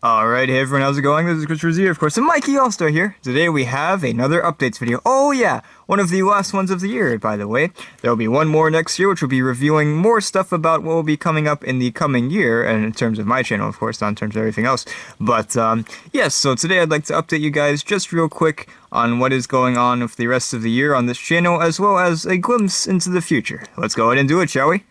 Alright, hey everyone, how's it going? This is Chris Rosier, of course, and Mikey Allstar here. Today we have another updates video. Oh yeah, one of the last ones of the year, by the way. There will be one more next year, which will be reviewing more stuff about what will be coming up in the coming year, and in terms of my channel, of course, not in terms of everything else. But, yes, so today I'd like to update you guys just real quick on what is going on with the rest of the year on this channel, as well as a glimpse into the future. Let's go ahead and do it, shall we?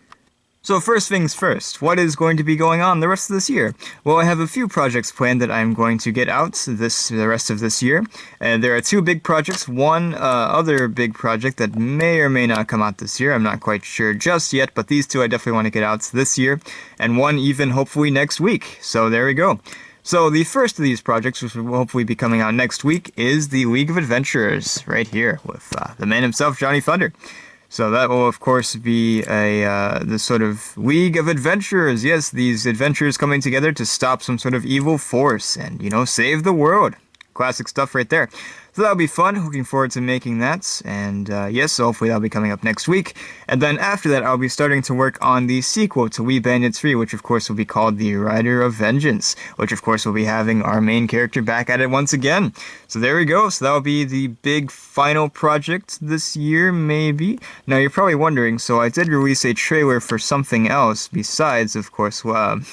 So first things first, what is going to be going on the rest of this year? Well, I have a few projects planned that I'm going to get out the rest of this year. And there are two big projects, one other big project that may or may not come out this year. I'm not quite sure just yet, but these two I definitely want to get out this year. And one even hopefully next week. So there we go. So the first of these projects, which will hopefully be coming out next week, is the League of Adventurers, right here, with the man himself, Johnny Thunder. So that will, of course, be the sort of League of Adventurers. Yes, these adventurers coming together to stop some sort of evil force and, you know, save the world. Classic stuff right there. So that'll be fun. Looking forward to making that. And yes, so hopefully that'll be coming up next week. And then after that, I'll be starting to work on the sequel to We Bandit 3, which of course will be called The Rider of Vengeance, which of course will be having our main character back at it once again. So there we go. So that'll be the big final project this year, maybe. Now you're probably wondering, so I did release a trailer for something else besides, of course, On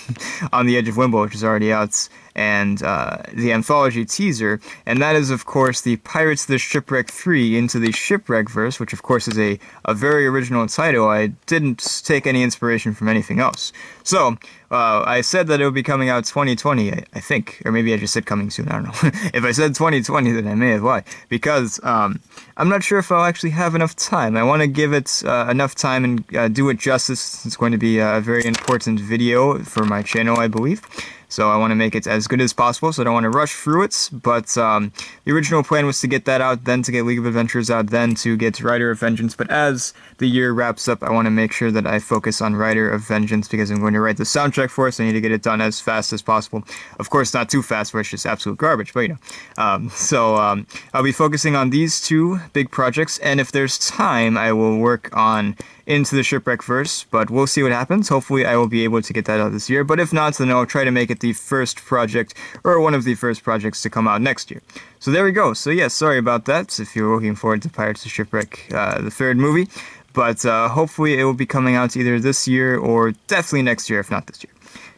the Edge of Limbo, which is already out, and the anthology teaser, and that is of course the Pirates of the Shipwreck 3 Into the Shipwreck verse, which of course is a very original title. I didn't take any inspiration from anything else. So, I said that it would be coming out 2020, I think, or maybe I just said coming soon, I don't know. If I said 2020, then I may have lied, because I'm not sure if I'll actually have enough time. I want to give it enough time and do it justice. It's going to be a very important video for my channel, I believe. So I want to make it as good as possible, so I don't want to rush through it, but the original plan was to get that out, then to get League of Adventurers out, then to get Rider of Vengeance, but as the year wraps up, I want to make sure that I focus on Rider of Vengeance, because I'm going to write the soundtrack for it, so I need to get it done as fast as possible. Of course, not too fast, where it's just absolute garbage, but you know. I'll be focusing on these two big projects, and if there's time, I will work on Into the Shipwreck verse, but we'll see what happens. Hopefully I will be able to get that out this year, but if not, then I'll try to make it the first project, or one of the first projects to come out next year. So there we go. So yes, sorry about that, if you're looking forward to Pirates of the Shipwreck, the third movie, but hopefully it will be coming out either this year, or definitely next year, if not this year.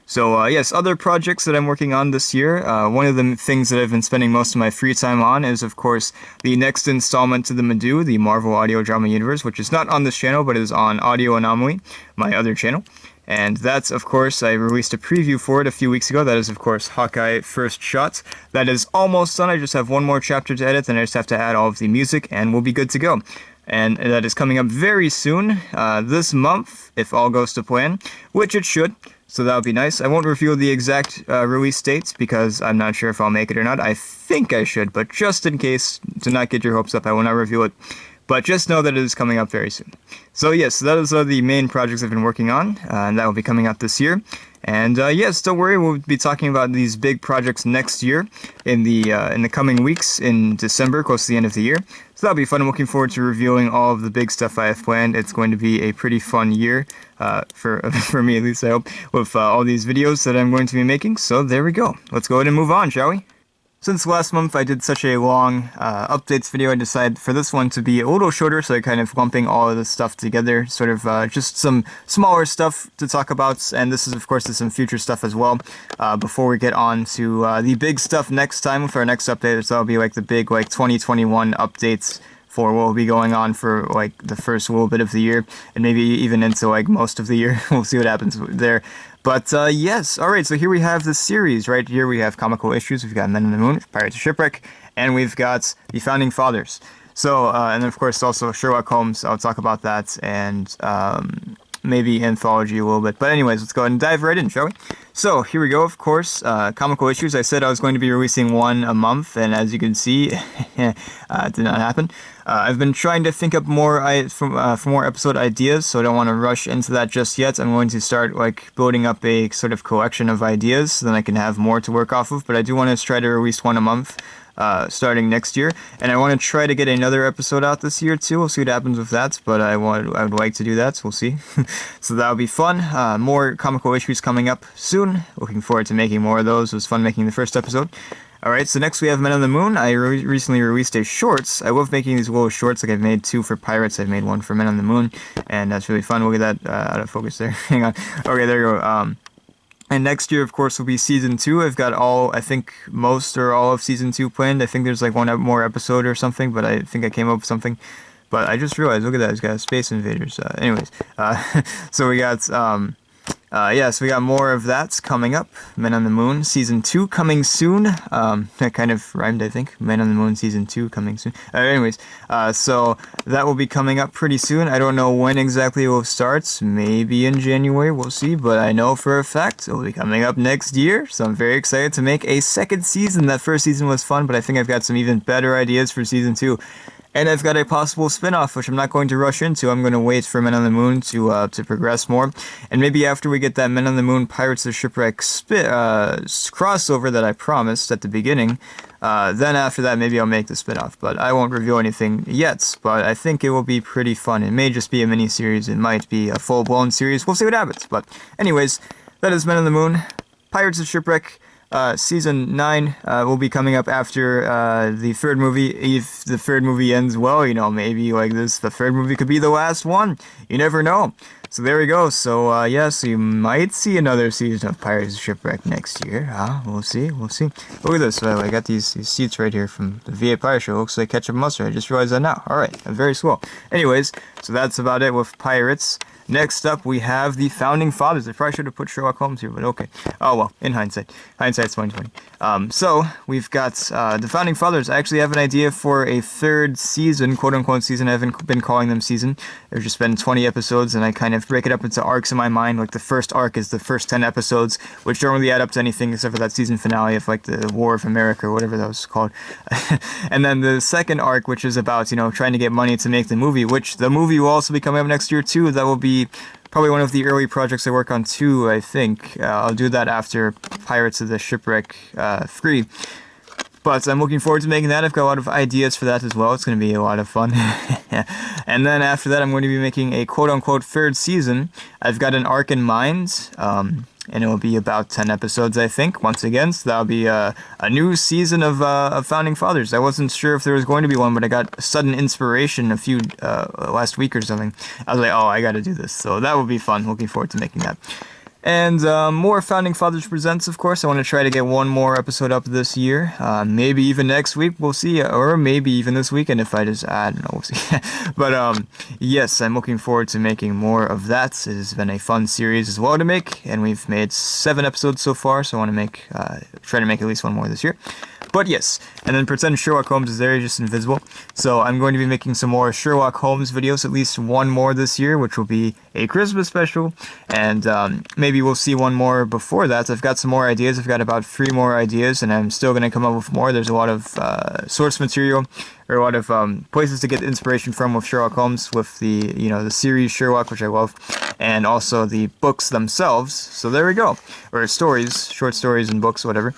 So, yes, other projects that I'm working on this year, one of the things that I've been spending most of my free time on is, of course, the next installment to the Madoo, the Marvel Audio Drama Universe, which is not on this channel, but is on Audio Anomaly, my other channel. And that's, of course, I released a preview for it a few weeks ago. That is, of course, Hawkeye First Shot. That is almost done. I just have one more chapter to edit, and I just have to add all of the music, and we'll be good to go. And that is coming up very soon, this month, if all goes to plan, which it should. So that would be nice. I won't reveal the exact release dates because I'm not sure if I'll make it or not. I think I should, but just in case, to not get your hopes up, I will not reveal it. But just know that it is coming up very soon. So yes, those are the main projects I've been working on, and that will be coming out this year. And yes, don't worry, we'll be talking about these big projects next year in the coming weeks in December, close to the end of the year. So that'll be fun. I'm looking forward to reviewing all of the big stuff I have planned. It's going to be a pretty fun year, for me at least, I hope, with all these videos that I'm going to be making. So there we go. Let's go ahead and move on, shall we? Since last month I did such a long updates video, I decided for this one to be a little shorter, so I'm kind of lumping all of this stuff together, sort of just some smaller stuff to talk about, and this is of course some future stuff as well, before we get on to the big stuff next time with our next update. So that'll be like the big 2021 updates for what will be going on for like the first little bit of the year, and maybe even into like most of the year. We'll see what happens there. But yes, alright, so here we have the series. Right here we have Comical Issues, we've got Men in the Moon, Pirates of Shipwreck, and we've got the Founding Fathers. So, and of course also Sherlock Holmes, I'll talk about that, and maybe Anthology a little bit. But anyways, let's go ahead and dive right in, shall we? So, here we go, of course, Comical Issues. I said I was going to be releasing one a month, and as you can see, it did not happen. I've been trying to think up more for more episode ideas, so I don't want to rush into that just yet. I'm going to start like building up a sort of collection of ideas, so then I can have more to work off of. But I do want to try to release one a month, starting next year. And I want to try to get another episode out this year too. We'll see what happens with that, but I would like to do that, so we'll see. So that'll be fun. More comical issues coming up soon. Looking forward to making more of those. It was fun making the first episode. Alright, so next we have Men on the Moon. I recently released a shorts. I love making these little shorts. Like, I've made 2 for Pirates. I've made 1 for Men on the Moon. And that's really fun. Look at that. Out of focus there. Hang on. Okay, there you go. And next year, of course, will be Season 2. I've got I think, most or all of Season 2 planned. I think there's like one more episode or something, but I think I came up with something. But I just realized, look at that. It's got Space Invaders. Anyways, so we got... so we got more of that coming up. Men on the Moon Season 2 coming soon. That kind of rhymed, I think. Men on the Moon Season 2 coming soon. So that will be coming up pretty soon. I don't know when exactly it will start. Maybe in January, we'll see. But I know for a fact it will be coming up next year. So I'm very excited to make a second season. That first season was fun, but I think I've got some even better ideas for Season 2. And I've got a possible spin-off, which I'm not going to rush into. I'm going to wait for Men on the Moon to progress more. And maybe after we get that Men on the Moon Pirates of the Shipwreck crossover that I promised at the beginning, then after that maybe I'll make the spin-off. But I won't reveal anything yet, but I think it will be pretty fun. It may just be a mini-series. It might be a full-blown series. We'll see what happens. But anyways, that is Men on the Moon, Pirates of Shipwreck. Season 9 will be coming up after the third movie. If the third movie ends well, you know, maybe like this, the third movie could be the last one. You never know. So there we go. So yes, you might see another season of Pirates of Shipwreck next year. We'll see. We'll see. Look at this. I got these seats right here from the VA Pirate Show. Looks like ketchup and mustard. I just realized that now. All right, very swell. Anyways, so that's about it with Pirates. Next up, we have the Founding Fathers. I probably should have put Sherlock Holmes here, but okay. Oh, well, in hindsight. Hindsight's 2020. So, we've got the Founding Fathers. I actually have an idea for a third season, quote-unquote season. I haven't been calling them season. There's just been 20 episodes, and I kind of break it up into arcs in my mind. Like, the first arc is the first 10 episodes, which don't really add up to anything except for that season finale of, like, the War of America, or whatever that was called. And then the second arc, which is about, you know, trying to get money to make the movie, which the movie will also be coming up next year, too. That will be probably one of the early projects I work on too, I think. I'll do that after Pirates of the Shipwreck 3. But I'm looking forward to making that. I've got a lot of ideas for that as well. It's going to be a lot of fun. And then after that, I'm going to be making a quote-unquote third season. I've got an arc in mind, and it will be about 10 episodes, I think, once again. So that'll be a new season of Founding Fathers. I wasn't sure if there was going to be one, but I got sudden inspiration last week or something. I was like, oh, I got to do this. So that will be fun. Looking forward to making that. And more Founding Fathers Presents, of course. I want to try to get one more episode up this year. Maybe even next week, we'll see. Or maybe even this weekend if I don't know, we'll see. But yes, I'm looking forward to making more of that. It has been a fun series as well to make. And we've made 7 episodes so far, so I want to try to make at least one more this year. But yes, and then pretend Sherlock Holmes is there, just invisible. So I'm going to be making some more Sherlock Holmes videos, at least one more this year, which will be a Christmas special. And maybe we'll see one more before that. I've got some more ideas. I've got about 3 more ideas, and I'm still going to come up with more. There's a lot of source material, or a lot of places to get inspiration from with Sherlock Holmes, with the, you know, the series Sherlock, which I love, and also the books themselves. So there we go. Or stories, short stories and books, whatever.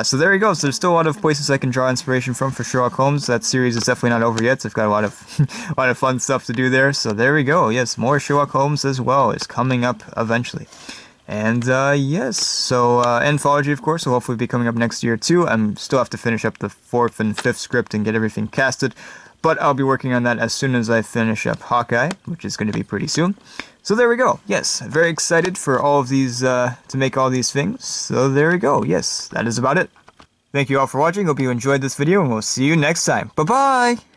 So there you go. So there's still a lot of places I can draw inspiration from for Sherlock Holmes. That series is definitely not over yet. So I've got a lot of fun stuff to do there. So there we go. Yes, more Sherlock Holmes as well is coming up eventually. And yes, so Anthology, of course, will hopefully be coming up next year too. I still have to finish up the 4th and 5th script and get everything casted. But I'll be working on that as soon as I finish up Hawkeye, which is going to be pretty soon. So there we go. Yes, very excited for all of these, to make all these things. So there we go. Yes, that is about it. Thank you all for watching. Hope you enjoyed this video, and we'll see you next time. Bye-bye!